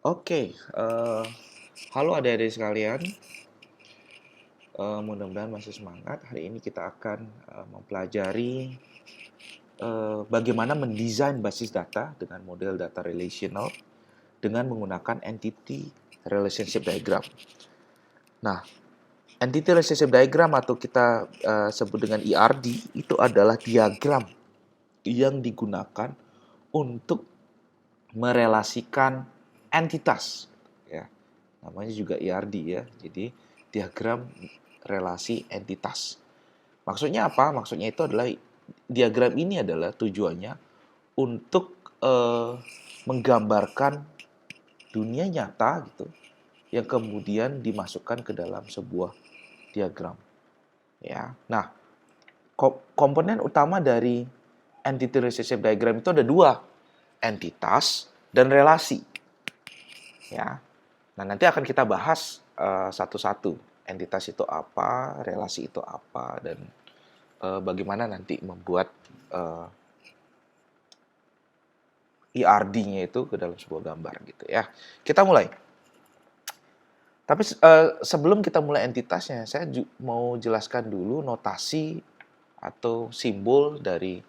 Oke, halo adik-adik sekalian. Mudah-mudahan masih semangat. Hari ini kita akan mempelajari bagaimana mendesain basis data dengan model data relational dengan menggunakan entity relationship diagram. Nah, entity relationship diagram atau kita sebut dengan ERD itu adalah diagram yang digunakan untuk merelasikan entitas, ya. Namanya juga ERD, ya. Jadi diagram relasi entitas. Maksudnya apa? Maksudnya itu adalah diagram ini adalah tujuannya untuk menggambarkan dunia nyata gitu yang kemudian dimasukkan ke dalam sebuah diagram, ya. Nah, komponen utama dari entity relationship diagram itu ada dua, entitas dan relasi, ya. Nah, nanti akan kita bahas satu-satu. Entitas itu apa, relasi itu apa, dan bagaimana nanti membuat ERD-nya itu ke dalam sebuah gambar gitu, ya. Kita mulai. Tapi sebelum kita mulai entitasnya, saya mau jelaskan dulu notasi atau simbol dari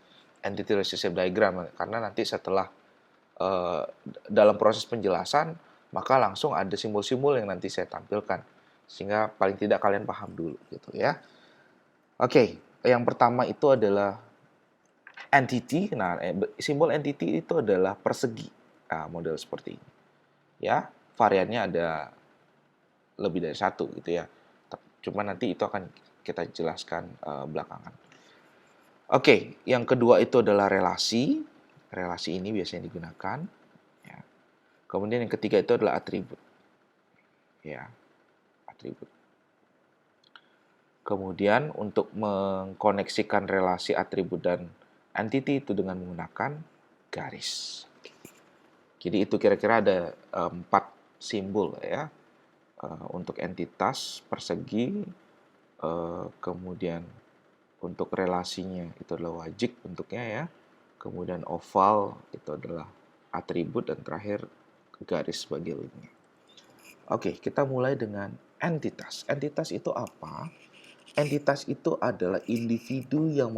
entity relationship diagram, karena nanti setelah dalam proses penjelasan maka langsung ada simbol-simbol yang nanti saya tampilkan sehingga paling tidak kalian paham dulu gitu, ya. Oke, yang pertama itu adalah entity. Nah, simbol entity itu adalah persegi. Nah, model seperti ini, ya. Variannya ada lebih dari satu gitu, ya. Cuma nanti itu akan kita jelaskan belakangan. Oke, yang kedua itu adalah relasi. Relasi ini biasanya digunakan, ya. Kemudian yang ketiga itu adalah atribut, ya, atribut. Kemudian untuk mengkoneksikan relasi atribut dan entity itu dengan menggunakan garis. Jadi itu kira-kira ada 4 simbol, ya. Untuk entitas persegi, kemudian untuk relasinya itu adalah wajik bentuknya, ya. Kemudian oval itu adalah atribut, dan terakhir garis sebagai linknya. Oke, kita mulai dengan entitas. Entitas itu apa? Entitas itu adalah individu yang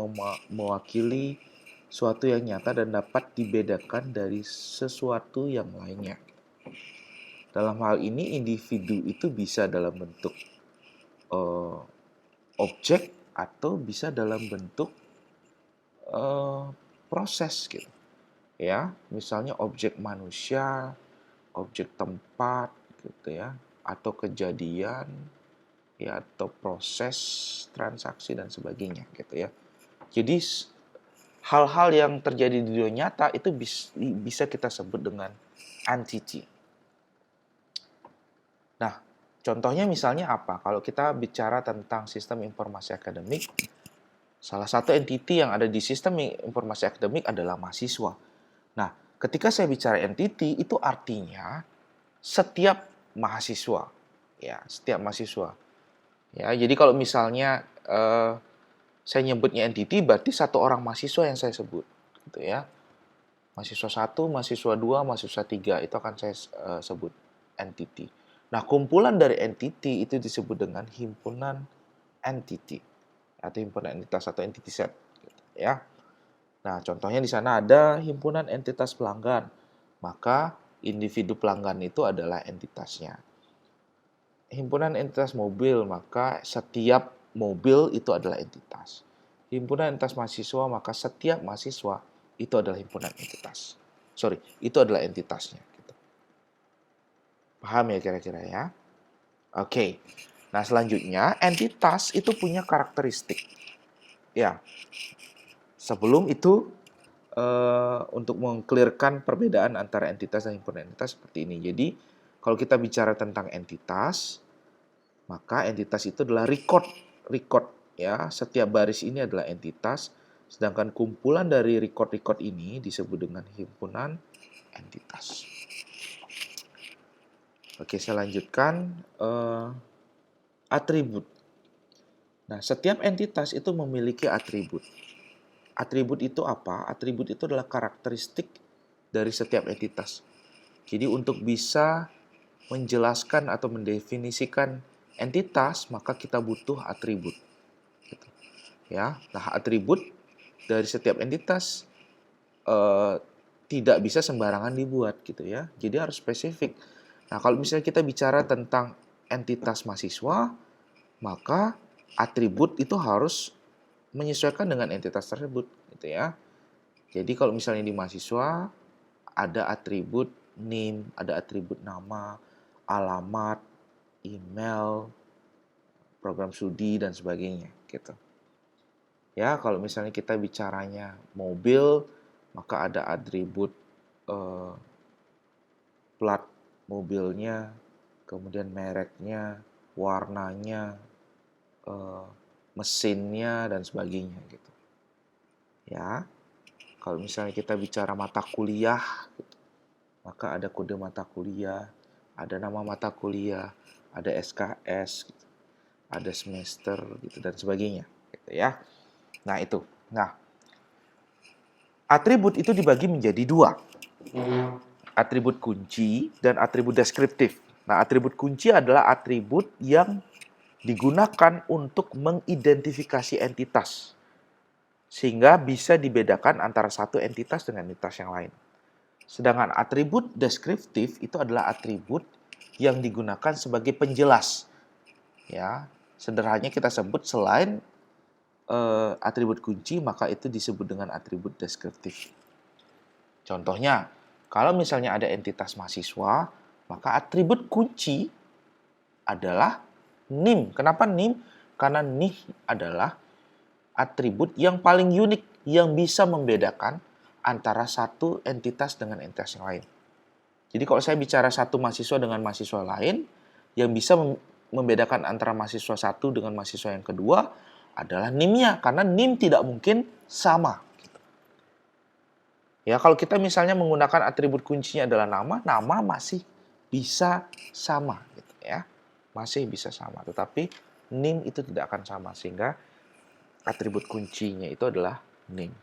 mewakili suatu yang nyata dan dapat dibedakan dari sesuatu yang lainnya. Dalam hal ini, individu itu bisa dalam bentuk objek atau bisa dalam bentuk proses gitu, ya. Misalnya objek manusia, objek tempat gitu, ya, atau kejadian, ya, atau proses transaksi dan sebagainya gitu, ya. Jadi hal-hal yang terjadi di dunia nyata itu bisa kita sebut dengan entity. Nah, contohnya misalnya apa? Kalau kita bicara tentang sistem informasi akademik, salah satu entity yang ada di sistem informasi akademik adalah mahasiswa. Nah, ketika saya bicara entity, itu artinya setiap mahasiswa, ya, setiap mahasiswa. Ya, jadi kalau misalnya saya nyebutnya entity, berarti satu orang mahasiswa yang saya sebut, gitu, ya. Mahasiswa 1, mahasiswa 2, mahasiswa 3 itu akan saya sebut entity. Nah, kumpulan dari entity itu disebut dengan himpunan entity atau himpunan entitas atau entity set, gitu, ya. Nah, contohnya di sana ada himpunan entitas pelanggan, maka individu pelanggan itu adalah entitasnya. Himpunan entitas mobil, maka setiap mobil itu adalah entitas. Himpunan entitas mahasiswa, maka setiap mahasiswa itu adalah himpunan entitas. Itu adalah entitasnya. Gitu. Paham ya kira-kira, ya? Oke. Nah, selanjutnya entitas itu punya karakteristik. Ya. Sebelum itu untuk mengklirkan perbedaan antara entitas dan himpunan entitas seperti ini. Jadi, kalau kita bicara tentang entitas, maka entitas itu adalah record, ya. Setiap baris ini adalah entitas, sedangkan kumpulan dari record ini disebut dengan himpunan entitas. Oke, saya lanjutkan. Atribut. Nah, setiap entitas itu memiliki atribut. Atribut itu apa? Atribut itu adalah karakteristik dari setiap entitas. Jadi untuk bisa menjelaskan atau mendefinisikan entitas, maka kita butuh atribut. Gitu. Ya, nah atribut dari setiap entitas tidak bisa sembarangan dibuat gitu ya. Jadi harus spesifik. Nah, kalau misalnya kita bicara tentang entitas mahasiswa, maka atribut itu harus menyesuaikan dengan entitas tersebut gitu ya. Jadi kalau misalnya di mahasiswa ada atribut NIM, ada atribut nama, alamat, email, program studi dan sebagainya gitu. Ya, kalau misalnya kita bicaranya mobil, maka ada atribut eh, plat mobilnya, kemudian mereknya, warnanya, eh, mesinnya dan sebagainya gitu. Ya, kalau misalnya kita bicara mata kuliah, gitu, maka ada kode mata kuliah, ada nama mata kuliah, ada SKS, gitu, ada semester gitu dan sebagainya, gitu ya. Nah itu. Nah, atribut itu dibagi menjadi dua. Atribut kunci dan atribut deskriptif. Nah, atribut kunci adalah atribut yang digunakan untuk mengidentifikasi entitas, sehingga bisa dibedakan antara satu entitas dengan entitas yang lain. Sedangkan atribut deskriptif itu adalah atribut yang digunakan sebagai penjelas. Ya, sederhananya kita sebut selain atribut kunci, maka itu disebut dengan atribut deskriptif. Contohnya, kalau misalnya ada entitas mahasiswa, maka atribut kunci adalah NIM. Kenapa NIM? Karena NIM adalah atribut yang paling unik yang bisa membedakan antara satu entitas dengan entitas yang lain. Jadi kalau saya bicara satu mahasiswa dengan mahasiswa lain, yang bisa membedakan antara mahasiswa satu dengan mahasiswa yang kedua adalah NIM-nya, karena NIM tidak mungkin sama. Ya, kalau kita misalnya menggunakan atribut kuncinya adalah nama, nama masih bisa sama gitu ya. Masih bisa sama, tetapi NIM itu tidak akan sama sehingga atribut kuncinya itu adalah NIM.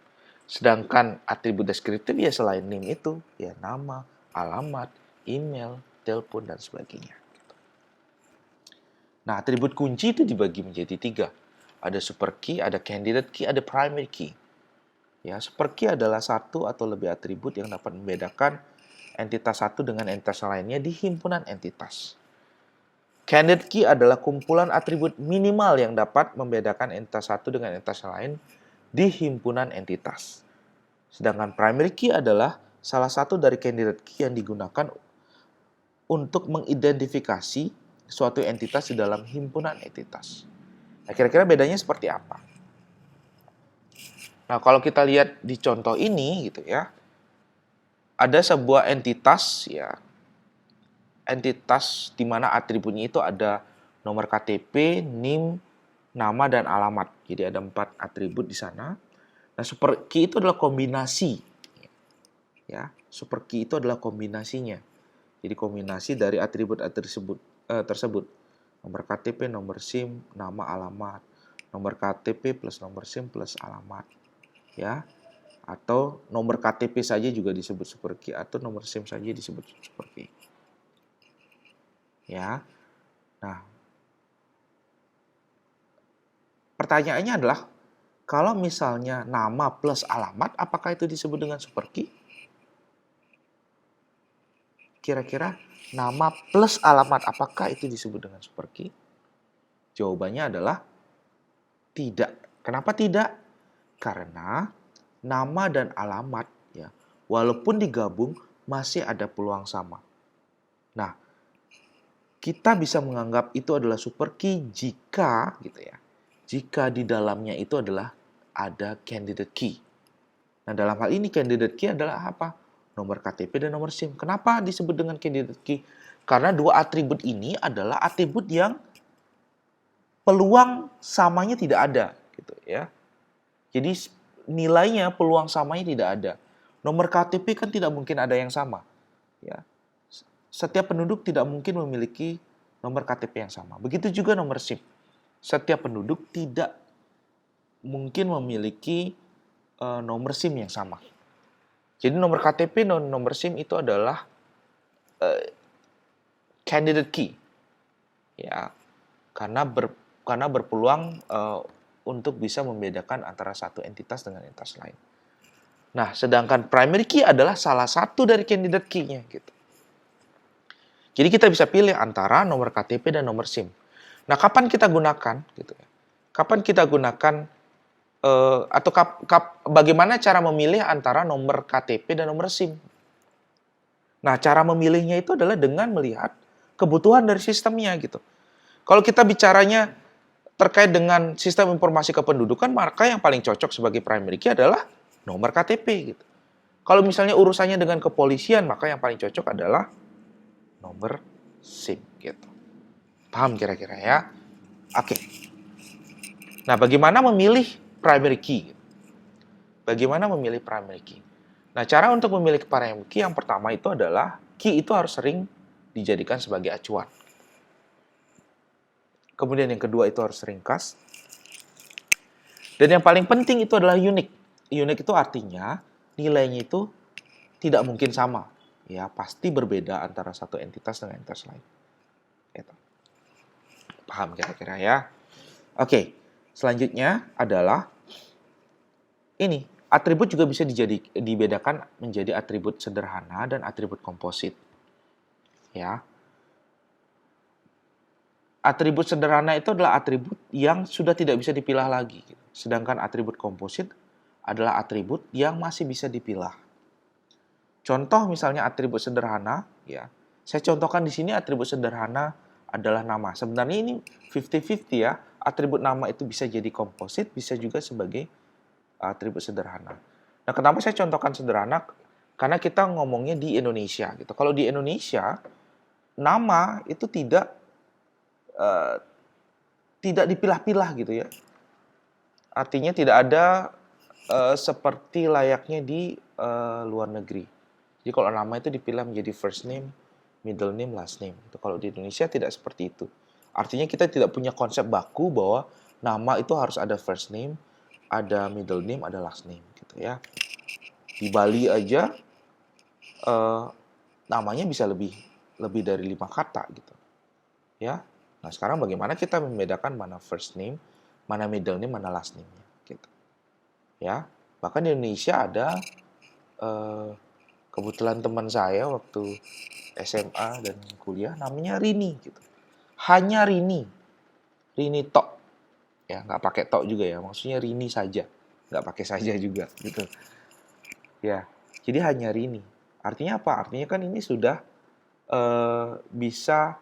Sedangkan atribut deskriptif ya selain NIM itu ya nama, alamat, email, telepon dan sebagainya. Nah, atribut kunci itu dibagi menjadi tiga. Ada super key, ada candidate key, ada primary key. Ya, super key adalah satu atau lebih atribut yang dapat membedakan entitas satu dengan entitas lainnya di himpunan entitas. Candidate key adalah kumpulan atribut minimal yang dapat membedakan entitas satu dengan entitas lain di himpunan entitas. Sedangkan primary key adalah salah satu dari candidate key yang digunakan untuk mengidentifikasi suatu entitas di dalam himpunan entitas. Nah, kira-kira bedanya seperti apa? Nah, kalau kita lihat di contoh ini gitu ya, ada sebuah entitas ya, entitas di mana atributnya itu ada nomor KTP, NIM, nama dan alamat. Jadi ada 4 atribut di sana. Nah, super key itu adalah kombinasi. Ya, super key itu adalah kombinasinya. Jadi kombinasi dari atribut tersebut. Nomor KTP, nomor SIM, nama, alamat. Nomor KTP plus nomor SIM plus alamat. Ya, atau nomor KTP saja juga disebut super key atau nomor SIM saja disebut super key. Ya. Nah, pertanyaannya adalah kalau misalnya nama plus alamat apakah itu disebut dengan super key? Kira-kira nama plus alamat apakah itu disebut dengan super key? Jawabannya adalah tidak. Kenapa tidak? Karena nama dan alamat ya, walaupun digabung masih ada peluang sama. Nah, kita bisa menganggap itu adalah super key jika gitu ya. Jika di dalamnya itu adalah ada candidate key. Nah, dalam hal ini candidate key adalah apa? Nomor KTP dan nomor SIM. Kenapa disebut dengan candidate key? Karena dua atribut ini adalah atribut yang peluang samanya tidak ada gitu ya. Jadi nilainya peluang samanya tidak ada. Nomor KTP kan tidak mungkin ada yang sama ya. Setiap penduduk tidak mungkin memiliki nomor KTP yang sama. Begitu juga nomor SIM. Setiap penduduk tidak mungkin memiliki nomor SIM yang sama. Jadi nomor KTP dan nomor SIM itu adalah candidate key, ya, karena berpeluang untuk bisa membedakan antara satu entitas dengan entitas lain. Nah, sedangkan primary key adalah salah satu dari candidate key-nya gitu. Jadi kita bisa pilih antara nomor KTP dan nomor SIM. Nah, kapan kita gunakan gitu ya? Kapan kita gunakan atau bagaimana cara memilih antara nomor KTP dan nomor SIM? Nah, cara memilihnya itu adalah dengan melihat kebutuhan dari sistemnya gitu. Kalau kita bicaranya terkait dengan sistem informasi kependudukan, maka yang paling cocok sebagai primary key adalah nomor KTP gitu. Kalau misalnya urusannya dengan kepolisian, maka yang paling cocok adalah nomor SIM gitu. Paham kira-kira ya? Oke. Nah, bagaimana memilih primary key? Bagaimana memilih primary key? Nah, cara untuk memilih primary key yang pertama itu adalah key itu harus sering dijadikan sebagai acuan. Kemudian yang kedua itu harus ringkas. Dan yang paling penting itu adalah unik. Unik itu artinya nilainya itu tidak mungkin sama. Ya, pasti berbeda antara satu entitas dengan entitas lain. Gitu. Paham kira-kira ya? Oke, selanjutnya adalah ini. Atribut juga bisa dibedakan menjadi atribut sederhana dan atribut komposit. Ya. Atribut sederhana itu adalah atribut yang sudah tidak bisa dipilah lagi. Sedangkan atribut komposit adalah atribut yang masih bisa dipilah. Contoh misalnya atribut sederhana, ya. Saya contohkan di sini atribut sederhana adalah nama. Sebenarnya ini 50-50 ya. Atribut nama itu bisa jadi komposit, bisa juga sebagai atribut sederhana. Nah, kenapa saya contohkan sederhana? Karena kita ngomongnya di Indonesia gitu. Kalau di Indonesia, nama itu tidak dipilah-pilah gitu ya. Artinya tidak ada seperti layaknya di luar negeri. Jadi kalau nama itu dipilah menjadi first name, middle name, last name. Kalau di Indonesia tidak seperti itu. Artinya kita tidak punya konsep baku bahwa nama itu harus ada first name, ada middle name, ada last name gitu ya. Di Bali aja namanya bisa lebih dari 5 kata gitu. Ya. Nah, sekarang bagaimana kita membedakan mana first name, mana middle name, mana last name-nya gitu. Ya. Bahkan di Indonesia ada kebetulan teman saya waktu SMA dan kuliah namanya Rini gitu. Hanya Rini. Rini tok. Ya, nggak pakai tok juga ya. Maksudnya Rini saja. Nggak pakai saja juga gitu. Ya, jadi hanya Rini. Artinya apa? Artinya kan ini sudah bisa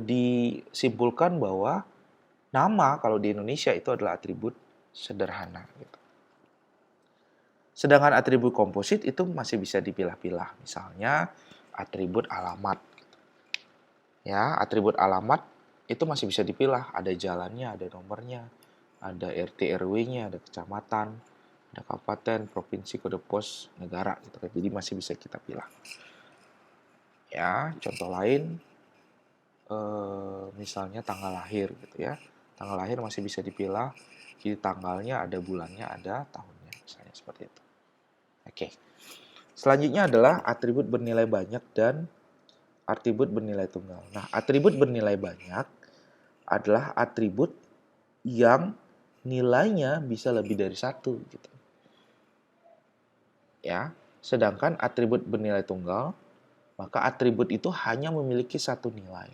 disimpulkan bahwa nama kalau di Indonesia itu adalah atribut sederhana. Gitu. Sedangkan atribut komposit itu masih bisa dipilah-pilah. Misalnya atribut alamat. Ya, atribut alamat itu masih bisa dipilah. Ada jalannya, ada nomornya, ada RT RW-nya, ada kecamatan, ada kabupaten, provinsi, kode pos, negara gitu kan. Jadi masih bisa kita pilih. Ya, contoh lain misalnya tanggal lahir gitu ya. Tanggal lahir masih bisa dipilah. Jadi tanggalnya ada, bulannya ada, tahunnya misalnya seperti itu. Oke. Selanjutnya adalah atribut bernilai banyak dan atribut bernilai tunggal. Nah, atribut bernilai banyak adalah atribut yang nilainya bisa lebih dari satu gitu. Ya, sedangkan atribut bernilai tunggal, maka atribut itu hanya memiliki satu nilai.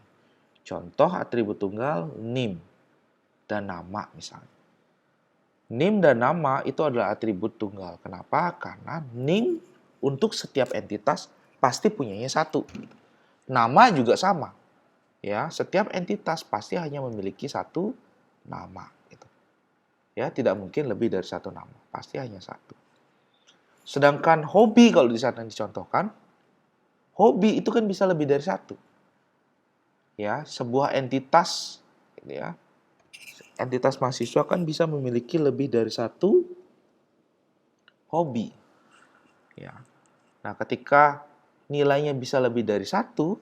Contoh atribut tunggal NIM dan nama misalnya. NIM dan nama itu adalah atribut tunggal. Kenapa? Karena NIM untuk setiap entitas pasti punyanya satu. Nama juga sama. Ya, setiap entitas pasti hanya memiliki satu nama. Gitu. Ya, tidak mungkin lebih dari satu nama. Pasti hanya satu. Sedangkan hobi kalau di sana dicontohkan, hobi itu kan bisa lebih dari satu. Ya, sebuah entitas, gitu ya, entitas mahasiswa kan bisa memiliki lebih dari satu hobi. Ya. Nah, ketika nilainya bisa lebih dari satu,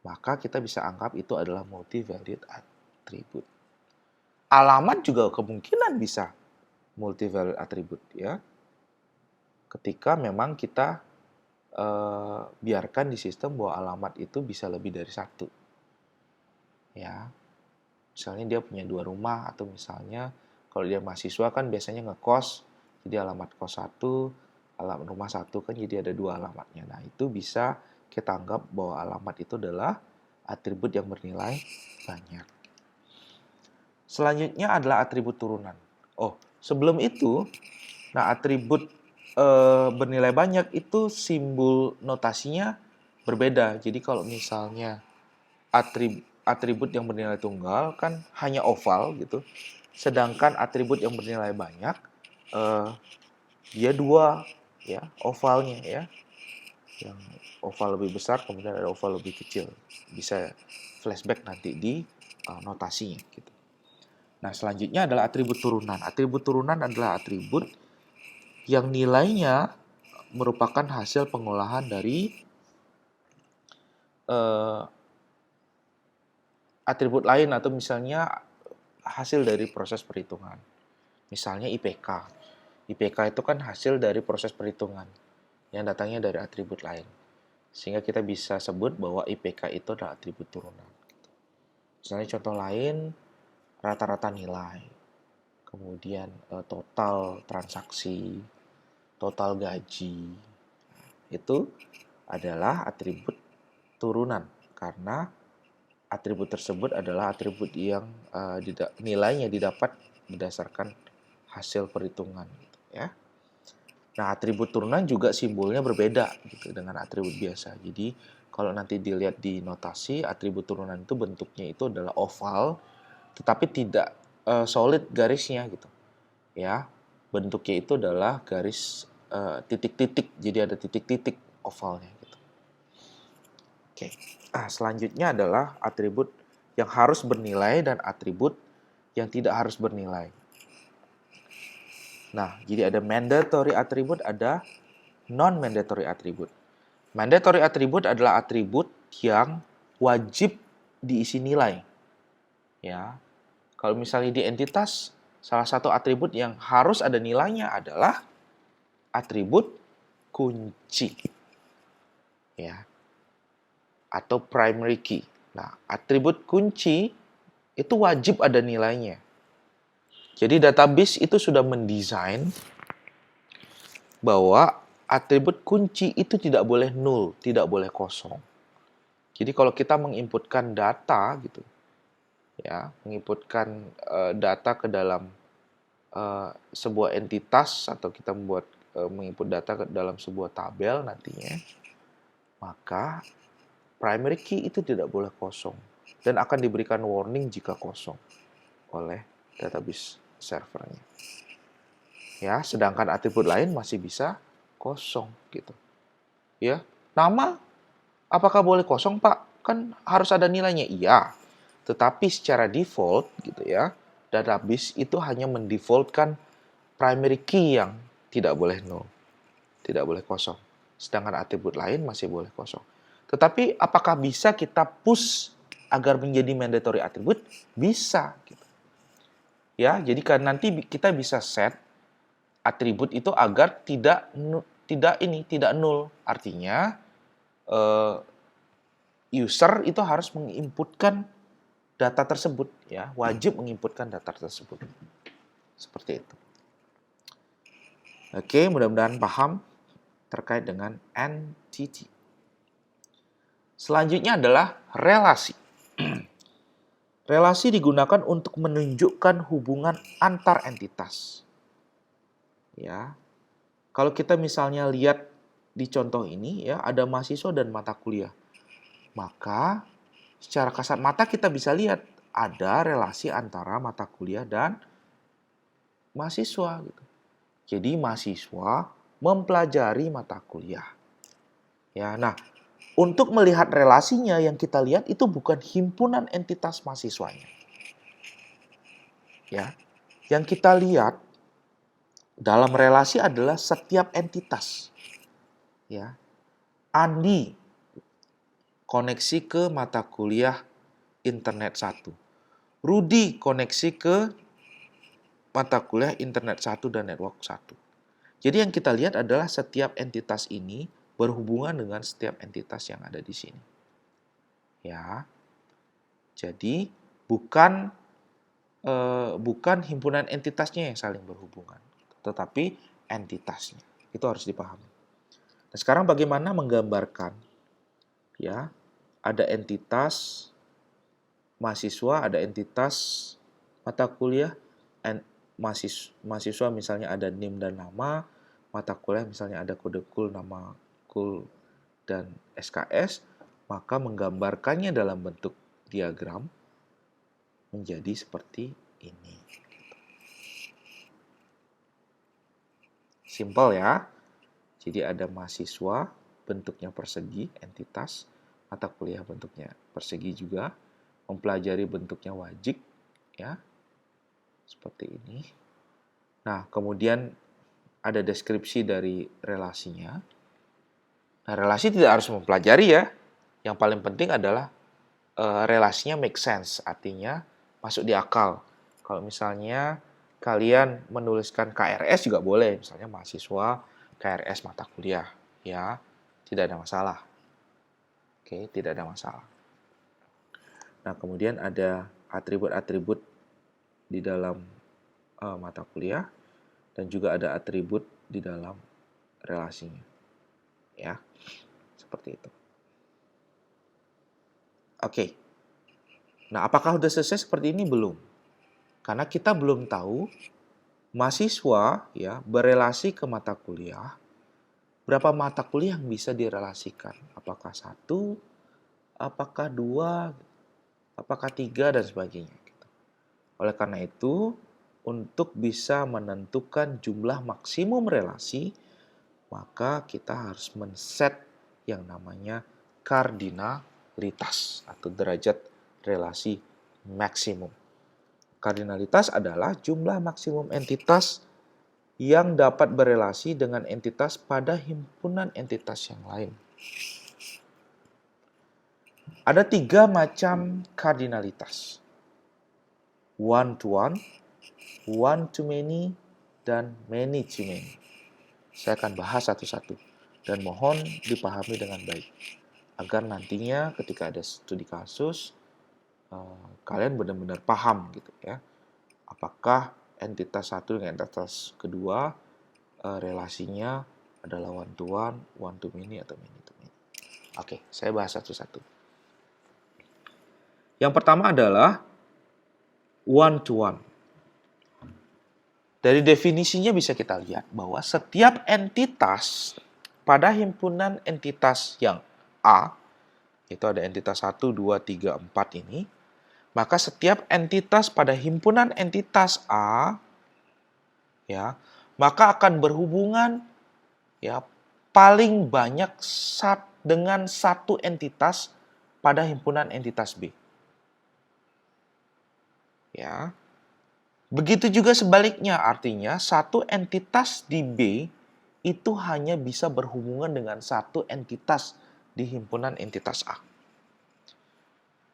maka kita bisa anggap itu adalah multi-valued attribute. Alamat juga kemungkinan bisa multi-valued attribute ya. Ketika memang kita biarkan di sistem bahwa alamat itu bisa lebih dari satu. Ya, misalnya dia punya 2 rumah, atau misalnya kalau dia mahasiswa kan biasanya ngekos, jadi alamat kos 1, alamat rumah 1 kan jadi ada 2 alamatnya. Nah, itu bisa kita anggap bahwa alamat itu adalah atribut yang bernilai banyak. Selanjutnya adalah atribut turunan. Oh, sebelum itu, nah atribut bernilai banyak itu simbol notasinya berbeda. Jadi kalau misalnya atribut yang bernilai tunggal kan hanya oval gitu. Sedangkan atribut yang bernilai banyak dia 2 ya, ovalnya ya. Yang oval lebih besar kemudian ada oval lebih kecil. Bisa flashback nanti di notasinya gitu. Nah, selanjutnya adalah atribut turunan. Atribut turunan adalah atribut yang nilainya merupakan hasil pengolahan dari atribut lain atau misalnya hasil dari proses perhitungan. Misalnya IPK. IPK itu kan hasil dari proses perhitungan yang datangnya dari atribut lain. Sehingga kita bisa sebut bahwa IPK itu adalah atribut turunan. Misalnya contoh lain, rata-rata nilai, kemudian total transaksi, total gaji. Itu adalah atribut turunan karena atribut tersebut adalah atribut yang nilainya didapat berdasarkan hasil perhitungan gitu, ya. Nah, atribut turunan juga simbolnya berbeda gitu dengan atribut biasa. Jadi, kalau nanti dilihat di notasi, atribut turunan itu bentuknya itu adalah oval, tetapi tidak solid garisnya gitu. Ya, bentuknya itu adalah garis titik-titik. Jadi ada titik-titik ovalnya gitu. Oke. Selanjutnya adalah atribut yang harus bernilai dan atribut yang tidak harus bernilai. Nah, jadi ada mandatory atribut, ada non-mandatory atribut. Mandatory atribut adalah atribut yang wajib diisi nilai. Ya. Kalau misalnya di entitas, salah satu atribut yang harus ada nilainya adalah atribut kunci. Ya. Atau primary key. Nah, atribut kunci itu wajib ada nilainya. Jadi database itu sudah mendesain bahwa atribut kunci itu tidak boleh null, tidak boleh kosong. Jadi kalau kita menginputkan data gitu, ya, menginputkan data ke dalam sebuah entitas atau kita menginput data ke dalam sebuah tabel nantinya, maka primary key itu tidak boleh kosong dan akan diberikan warning jika kosong oleh database servernya. Ya, sedangkan atribut lain masih bisa kosong gitu. Ya, nama apakah boleh kosong, Pak? Kan harus ada nilainya. Iya. Tetapi secara default gitu ya, database itu hanya mendefaultkan primary key yang tidak boleh null, tidak boleh kosong. Sedangkan atribut lain masih boleh kosong. Tetapi apakah bisa kita push agar menjadi mandatory atribut? Bisa gitu. Ya, jadi kan nanti kita bisa set atribut itu agar tidak null. Artinya user itu harus menginputkan data tersebut, ya, wajib menginputkan data tersebut. Seperti itu. Oke, mudah-mudahan paham terkait dengan entity. Selanjutnya adalah relasi. Relasi digunakan untuk menunjukkan hubungan antar entitas. Ya. Kalau kita misalnya lihat di contoh ini ya, ada mahasiswa dan mata kuliah. Maka secara kasat mata kita bisa lihat ada relasi antara mata kuliah dan mahasiswa gitu. Jadi mahasiswa mempelajari mata kuliah. Ya, nah, untuk melihat relasinya yang kita lihat itu bukan himpunan entitas mahasiswanya. Ya. Yang kita lihat dalam relasi adalah setiap entitas. Ya. Andi koneksi ke mata kuliah internet 1. Rudi koneksi ke mata kuliah internet 1 dan network 1. Jadi yang kita lihat adalah setiap entitas ini berhubungan dengan setiap entitas yang ada di sini. Ya. Jadi bukan himpunan entitasnya yang saling berhubungan, tetapi entitasnya. Itu harus dipahami. Nah, sekarang bagaimana menggambarkan, ya, ada entitas mahasiswa, ada entitas mata kuliah, mahasiswa misalnya ada NIM dan nama, mata kuliah misalnya ada kode kul, nama kul, dan SKS, maka menggambarkannya dalam bentuk diagram menjadi seperti ini. Simple ya. Jadi ada mahasiswa, bentuknya persegi, entitas, mata kuliah bentuknya persegi juga, mempelajari bentuknya wajik, ya, seperti ini. Nah, kemudian ada deskripsi dari relasinya. Nah, relasi tidak harus mempelajari ya. Yang paling penting adalah relasinya make sense, artinya masuk di akal. Kalau misalnya kalian menuliskan KRS juga boleh, misalnya mahasiswa KRS mata kuliah, ya, tidak ada masalah. Oke, tidak ada masalah. Nah, kemudian ada atribut-atribut di dalam mata kuliah dan juga ada atribut di dalam relasinya, ya, seperti itu. Oke. Nah, apakah sudah selesai seperti ini? Belum. Karena kita belum tahu mahasiswa ya berelasi ke mata kuliah, berapa mata kuliah yang bisa direlasikan? Apakah 1, apakah 2, apakah 3, dan sebagainya. Oleh karena itu, untuk bisa menentukan jumlah maksimum relasi, maka kita harus men-set yang namanya kardinalitas atau derajat relasi maksimum. Kardinalitas adalah jumlah maksimum entitas yang dapat berelasi dengan entitas pada himpunan entitas yang lain. Ada 3 macam kardinalitas. One to one, one to many, dan many to many. Saya akan bahas satu-satu dan mohon dipahami dengan baik agar nantinya ketika ada studi kasus kalian benar-benar paham gitu ya. Apakah entitas satu dengan entitas kedua relasinya adalah one to many, atau many to many. Oke, saya bahas satu-satu. Yang pertama adalah one to one. Dari definisinya bisa kita lihat bahwa setiap entitas pada himpunan entitas yang A, itu ada entitas 1, 2, 3, 4 ini, maka setiap entitas pada himpunan entitas A, ya, maka akan berhubungan ya paling banyak dengan satu entitas pada himpunan entitas B. Ya. Begitu juga sebaliknya, artinya satu entitas di B itu hanya bisa berhubungan dengan satu entitas di himpunan entitas A.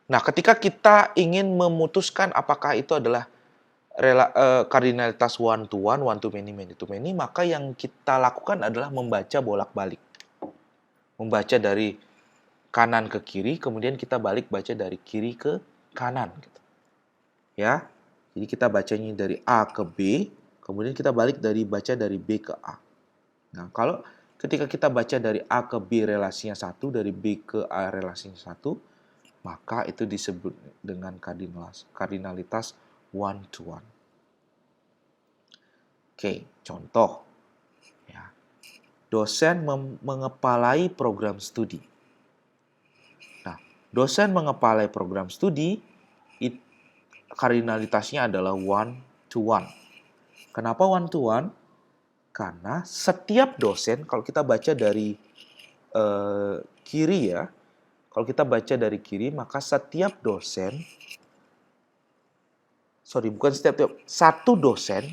Nah, ketika kita ingin memutuskan apakah itu adalah kardinalitas one to many, many to many, maka yang kita lakukan adalah membaca bolak-balik. Membaca dari kanan ke kiri, kemudian kita balik baca dari kiri ke kanan. Gitu. Ya, jadi kita bacanya dari A ke B, kemudian kita balik baca dari B ke A. Nah, kalau ketika kita baca dari A ke B relasinya 1, dari B ke A relasinya 1, maka itu disebut dengan kardinalitas one to one. Oke, contoh. Ya. Dosen mengepalai program studi. Nah, dosen mengepalai program studi, kardinalitasnya adalah one to one. Kenapa one to one? Karena setiap dosen, kalau kita baca dari kiri ya, kalau kita baca dari kiri, maka setiap dosen, satu dosen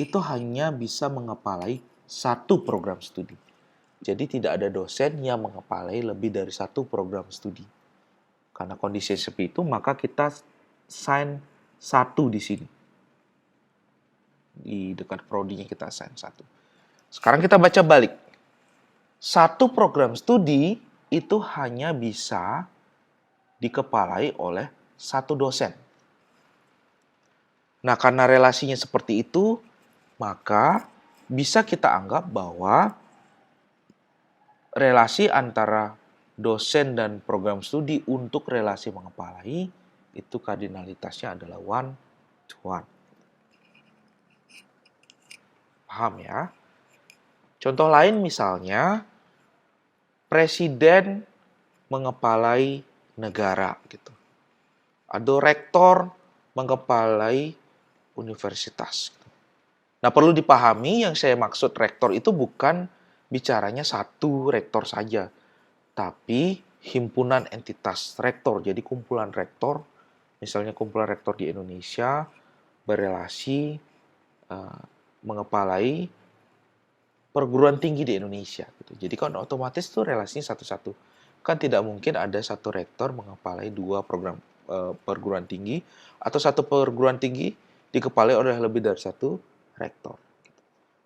itu hanya bisa mengepalai satu program studi. Jadi tidak ada dosen yang mengepalai lebih dari satu program studi. Karena kondisi seperti itu, maka kita assign 1 di sini. Di dekat prodinya kita assign 1. Sekarang kita baca balik. satu program studi itu hanya bisa dikepalai oleh satu dosen. Nah, karena relasinya seperti itu, maka bisa kita anggap bahwa relasi antara dosen dan program studi untuk relasi mengepalai itu kardinalitasnya adalah one to one. Paham ya? Contoh lain misalnya, presiden mengepalai negara gitu. Ada rektor mengepalai universitas. Nah, perlu dipahami yang saya maksud rektor itu bukan bicaranya satu rektor saja, tapi himpunan entitas rektor. Jadi kumpulan rektor, misalnya kumpulan rektor di Indonesia berelasi mengepalai perguruan tinggi di Indonesia. Gitu. Jadi kan otomatis itu relasinya satu-satu. Kan tidak mungkin ada satu rektor mengepalai dua program perguruan tinggi atau satu perguruan tinggi dikepalai oleh lebih dari satu rektor.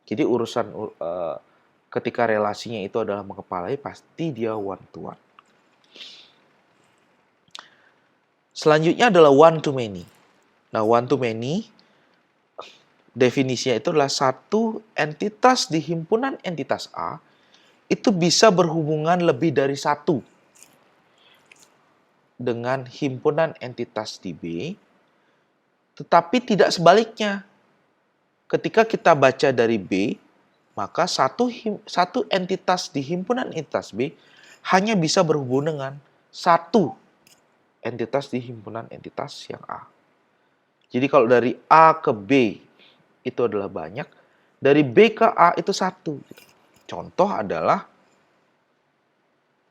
Jadi urusan ketika relasinya itu adalah mengepalai pasti dia one to one. Selanjutnya adalah one to many. Nah, one to many definisinya itu adalah satu entitas di himpunan entitas A itu bisa berhubungan lebih dari satu dengan himpunan entitas di B, tetapi tidak sebaliknya. Ketika kita baca dari B, maka satu entitas di himpunan entitas B hanya bisa berhubungan dengan satu entitas di himpunan entitas yang A. Jadi kalau dari A ke B itu adalah banyak, dari B ke A itu satu. Contoh adalah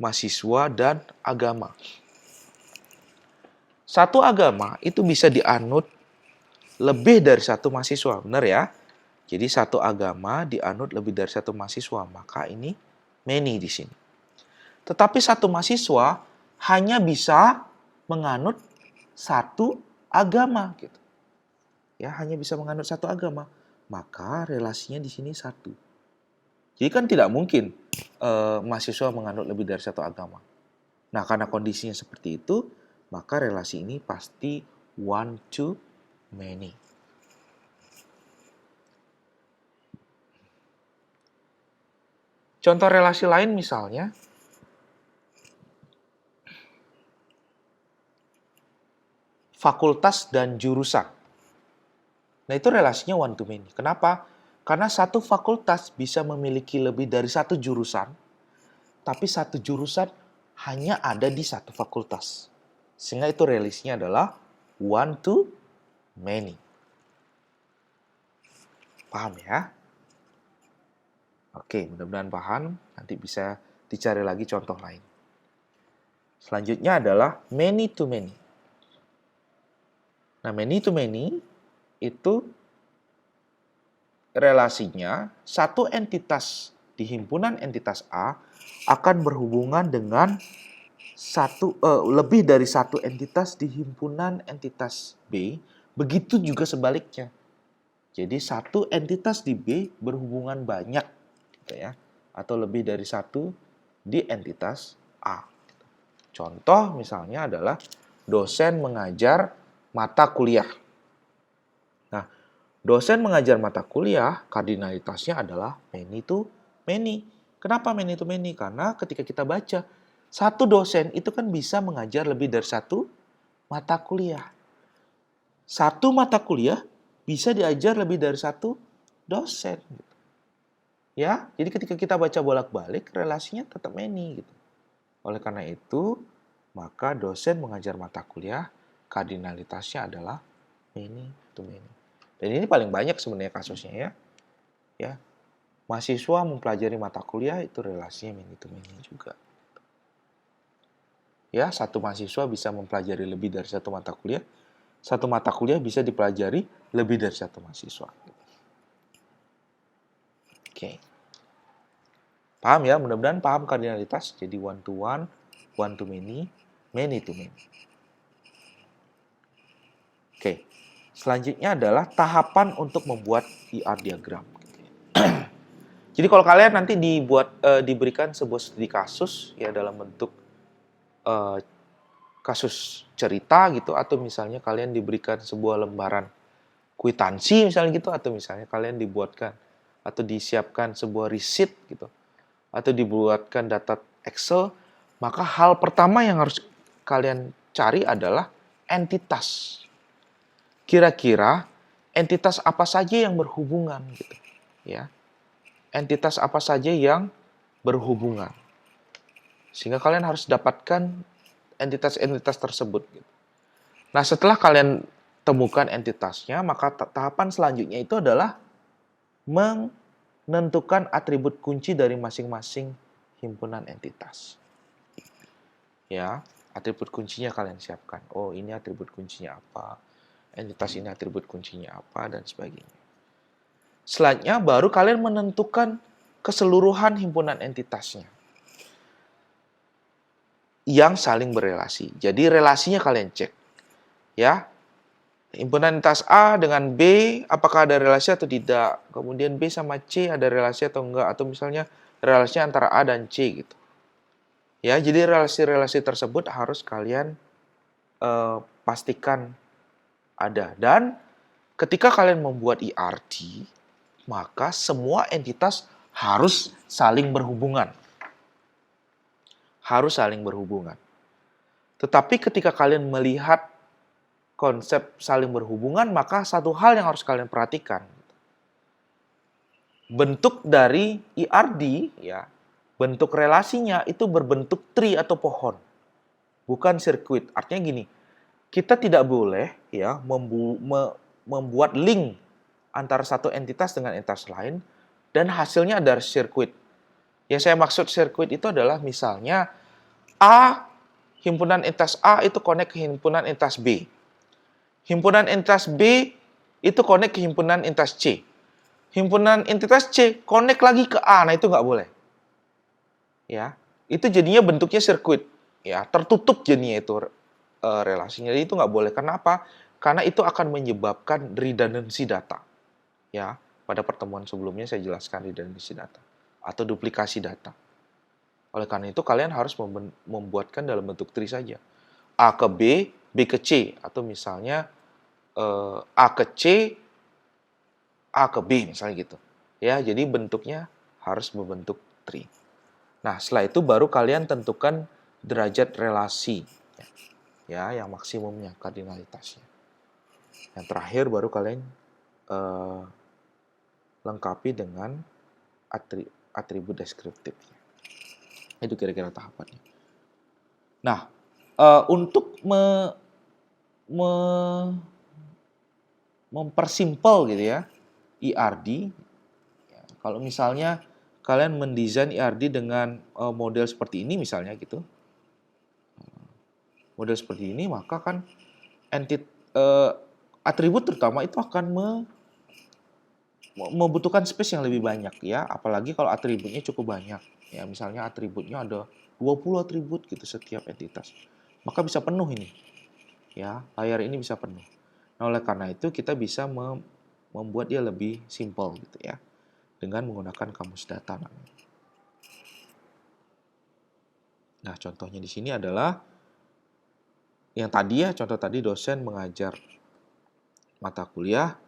mahasiswa dan agama. Satu agama itu bisa dianut lebih dari satu mahasiswa, benar ya? Jadi satu agama dianut lebih dari satu mahasiswa, maka ini many di sini. Tetapi satu mahasiswa hanya bisa menganut satu agama, gitu. Ya, hanya bisa menganut satu agama, maka relasinya di sini satu. Jadi kan tidak mungkin mahasiswa menganut lebih dari satu agama. Nah, karena kondisinya seperti itu, maka relasi ini pasti one to many. Contoh relasi lain misalnya, fakultas dan jurusan. Nah, itu relasinya one to many. Kenapa? Karena satu fakultas bisa memiliki lebih dari satu jurusan, tapi satu jurusan hanya ada di satu fakultas. Sehingga itu relasinya adalah one to many. Paham ya? Oke, mudah-mudahan paham. Nanti bisa dicari lagi contoh lain. Selanjutnya adalah many to many. Nah, many to many itu relasinya satu entitas di himpunan entitas A akan berhubungan dengan lebih dari satu entitas di himpunan entitas B, begitu juga sebaliknya. Jadi satu entitas di B berhubungan banyak, gitu ya, atau lebih dari satu di entitas A. Contoh misalnya adalah dosen mengajar mata kuliah. Nah, dosen mengajar mata kuliah, kardinalitasnya adalah many to many. Kenapa many to many? Karena ketika kita baca, satu dosen itu kan bisa mengajar lebih dari satu mata kuliah. Satu mata kuliah bisa diajar lebih dari satu dosen. Ya, jadi ketika kita baca bolak-balik, relasinya tetap many. Gitu. Oleh karena itu, maka dosen mengajar mata kuliah, kardinalitasnya adalah many to many. Dan ini paling banyak sebenarnya kasusnya ya. Ya, mahasiswa mempelajari mata kuliah itu relasinya many to many juga. Ya, satu mahasiswa bisa mempelajari lebih dari satu mata kuliah. Satu mata kuliah bisa dipelajari lebih dari satu mahasiswa. Oke. Paham ya? Mudah-mudahan paham kardinalitas. Jadi one to many, many to many. Oke. Selanjutnya adalah tahapan untuk membuat ER diagram. Jadi kalau kalian nanti diberikan sebuah studi kasus ya dalam bentuk eh, kasus cerita gitu, atau misalnya kalian diberikan sebuah lembaran kwitansi misalnya gitu, atau misalnya kalian dibuatkan atau disiapkan sebuah receipt gitu, atau dibuatkan data Excel, maka hal pertama yang harus kalian cari adalah entitas. Kira-kira entitas apa saja yang berhubungan gitu, ya. Entitas apa saja yang berhubungan. Sehingga kalian harus dapatkan entitas-entitas tersebut gitu. Nah, setelah kalian temukan entitasnya, maka tahapan selanjutnya itu adalah menentukan atribut kunci dari masing-masing himpunan entitas. Ya, atribut kuncinya kalian siapkan. Oh, ini atribut kuncinya apa? Entitas ini atribut kuncinya apa, dan sebagainya. Selanjutnya baru kalian menentukan keseluruhan himpunan entitasnya yang saling berelasi. Jadi relasinya kalian cek. Ya, himpunan entitas A dengan B, apakah ada relasi atau tidak. Kemudian B sama C ada relasi atau enggak. Atau misalnya relasinya antara A dan C gitu. Ya, jadi relasi-relasi tersebut harus kalian pastikan ada. Dan ketika kalian membuat IRD, maka semua entitas harus saling berhubungan. Harus saling berhubungan. Tetapi ketika kalian melihat konsep saling berhubungan, maka satu hal yang harus kalian perhatikan. Bentuk dari IRD, ya, bentuk relasinya itu berbentuk tree atau pohon, bukan sirkuit. Artinya gini, kita tidak boleh ya membuat link antara satu entitas dengan entitas lain dan hasilnya ada sirkuit. Yang saya maksud sirkuit itu adalah misalnya himpunan entitas A itu connect ke himpunan entitas B. Himpunan entitas B itu connect ke himpunan entitas C. Himpunan entitas C connect lagi ke A, nah itu nggak boleh. Ya, itu jadinya bentuknya sirkuit. Ya, tertutup jadinya itu relasinya. Jadi itu nggak boleh. Karena apa? Karena itu akan menyebabkan redundancy data. Ya, pada pertemuan sebelumnya saya jelaskan redundancy data atau duplikasi data. Oleh karena itu kalian harus membuatkan dalam bentuk tree saja. A ke B, B ke C, atau misalnya A ke C, A ke B misalnya gitu. Ya, jadi bentuknya harus membentuk tree. Nah, setelah itu baru kalian tentukan derajat relasi. Ya, yang maksimumnya, kardinalitasnya. Yang terakhir baru kalian lengkapi dengan atribut deskriptifnya. Itu kira-kira tahapannya. Nah, untuk mempersimpel gitu ya, IRD, ya, kalau misalnya kalian mendesain IRD dengan model seperti ini misalnya gitu, model seperti ini, maka kan atribut terutama itu akan membutuhkan space yang lebih banyak ya, apalagi kalau atributnya cukup banyak. Ya, misalnya atributnya ada 20 atribut gitu setiap entitas. Maka bisa penuh ini. Ya, layar ini bisa penuh. Nah, oleh karena itu kita bisa membuat dia lebih simple gitu ya, dengan menggunakan kamus data namanya. Nah, contohnya di sini adalah yang tadi ya, contoh tadi dosen mengajar mata kuliah,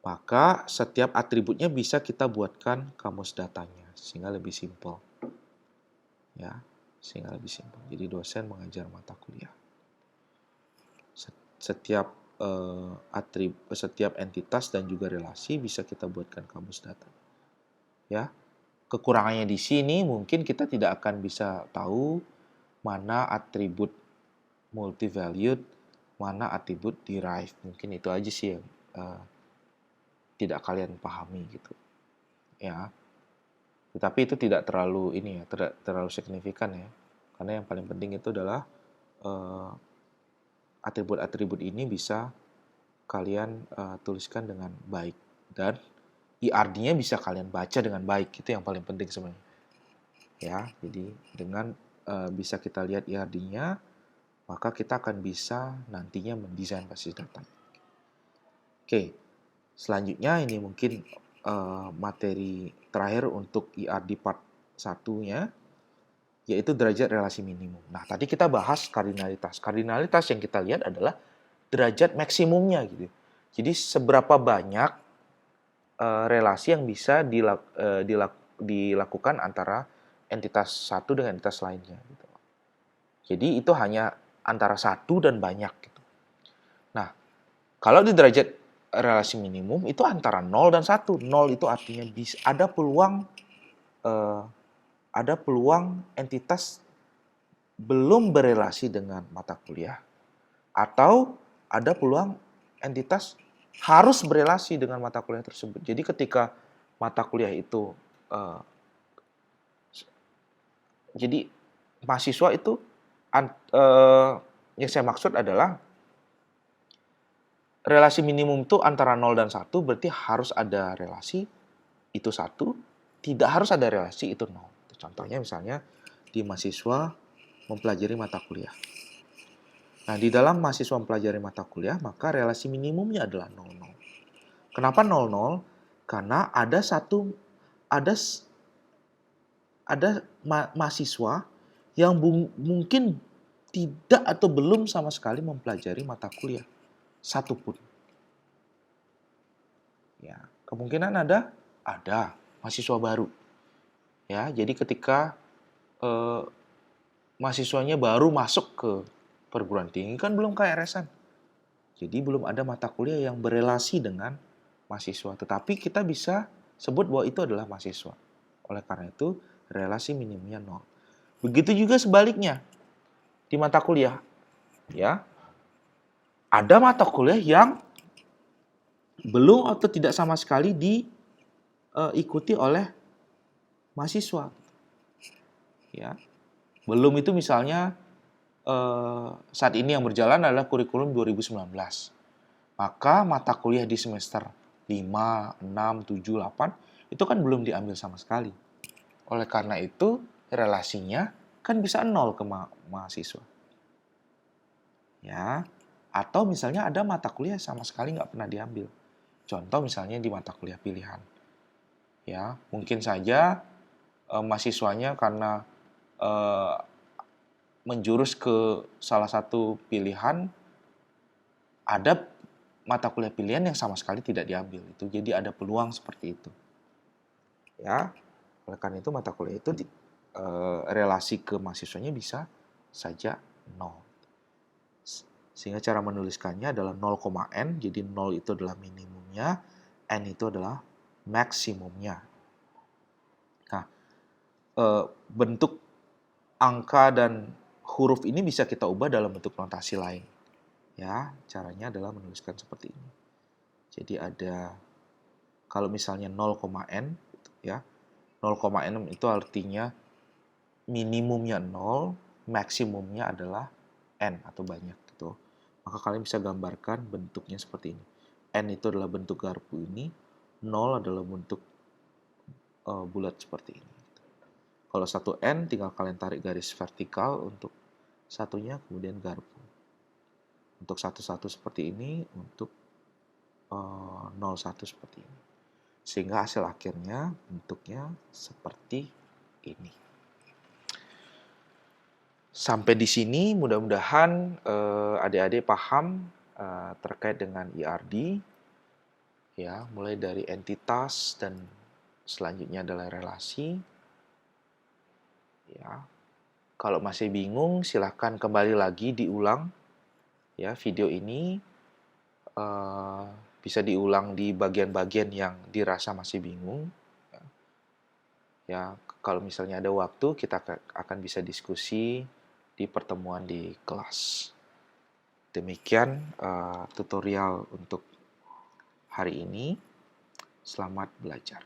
maka setiap atributnya bisa kita buatkan kamus datanya sehingga lebih simple. Ya, sehingga lebih simpel. Jadi dosen mengajar mata kuliah. Setiap setiap entitas dan juga relasi bisa kita buatkan kamus data. Ya, kekurangannya di sini mungkin kita tidak akan bisa tahu mana atribut multi-valued, mana atribut derived. Mungkin itu aja sih yang tidak kalian pahami gitu. Ya. Tetapi itu tidak terlalu ini ya, terlalu signifikan ya. Karena yang paling penting itu adalah atribut-atribut ini bisa kalian tuliskan dengan baik dan IRD-nya bisa kalian baca dengan baik. Itu yang paling penting sebenarnya. Ya, jadi dengan bisa kita lihat IRD-nya, maka kita akan bisa nantinya mendesain basis data. Oke, selanjutnya ini mungkin materi terakhir untuk IRD part 1-nya, yaitu derajat relasi minimum. Nah, tadi kita bahas kardinalitas. Kardinalitas yang kita lihat adalah derajat maksimumnya gitu. Jadi seberapa banyak relasi yang bisa dilakukan antara entitas satu dengan entitas lainnya gitu. Jadi itu hanya antara satu dan banyak gitu. Nah, kalau di derajat relasi minimum itu antara 0 dan 1. 0 itu artinya bisa ada peluang entitas belum berelasi dengan mata kuliah, atau ada peluang entitas harus berelasi dengan mata kuliah tersebut. Jadi ketika mata kuliah itu jadi mahasiswa itu yang saya maksud adalah relasi minimum itu antara 0 dan 1, berarti harus ada relasi itu 1, tidak harus ada relasi itu 0. Contohnya misalnya di mahasiswa mempelajari mata kuliah. Nah, di dalam mahasiswa mempelajari mata kuliah, maka relasi minimumnya adalah 00. Kenapa 00? Karena ada mahasiswa yang mungkin tidak atau belum sama sekali mempelajari mata kuliah satupun. Ya, kemungkinan ada mahasiswa baru. Ya, jadi ketika mahasiswanya baru masuk ke perguruan tinggi kan belum KRS-an. Jadi belum ada mata kuliah yang berelasi dengan mahasiswa. Tetapi kita bisa sebut bahwa itu adalah mahasiswa. Oleh karena itu, relasi minimumnya 0. Begitu juga sebaliknya. Di mata kuliah, ya, ada mata kuliah yang belum atau tidak sama sekali diikuti oleh mahasiswa. Ya. Belum itu misalnya saat ini yang berjalan adalah kurikulum 2019. Maka mata kuliah di semester 5, 6, 7, 8 itu kan belum diambil sama sekali. Oleh karena itu, relasinya kan bisa 0 ke mahasiswa. Ya, atau misalnya ada mata kuliah sama sekali nggak pernah diambil. Contoh misalnya di mata kuliah pilihan. Ya, mungkin saja mahasiswanya karena menjurus ke salah satu pilihan, ada mata kuliah pilihan yang sama sekali tidak diambil. Itu jadi ada peluang seperti itu. Ya, oleh karena itu mata kuliah itu relasi ke mahasiswanya bisa saja 0. Sehingga cara menuliskannya adalah 0,n, jadi 0 itu adalah minimumnya, n itu adalah maksimumnya. Nah, bentuk angka dan huruf ini bisa kita ubah dalam bentuk notasi lain. Ya, caranya adalah menuliskan seperti ini. Jadi ada, kalau misalnya 0,n, ya, 0,n itu artinya minimumnya 0, maksimumnya adalah n atau banyak gitu. Maka kalian bisa gambarkan bentuknya seperti ini. N itu adalah bentuk garpu ini, 0 adalah bentuk bulat seperti ini. Kalau 1N tinggal kalian tarik garis vertikal untuk satunya, kemudian garpu. Untuk 1 seperti ini, untuk 0,1 seperti ini. Sehingga hasil akhirnya bentuknya seperti ini. Sampai di sini mudah-mudahan adik-adik paham terkait dengan IRD. Ya, mulai dari entitas dan selanjutnya adalah relasi. Ya, kalau masih bingung silahkan kembali lagi diulang ya video ini, bisa diulang di bagian-bagian yang dirasa masih bingung. Ya, kalau misalnya ada waktu kita akan bisa diskusi di pertemuan di kelas. Demikian tutorial untuk hari ini. Selamat belajar.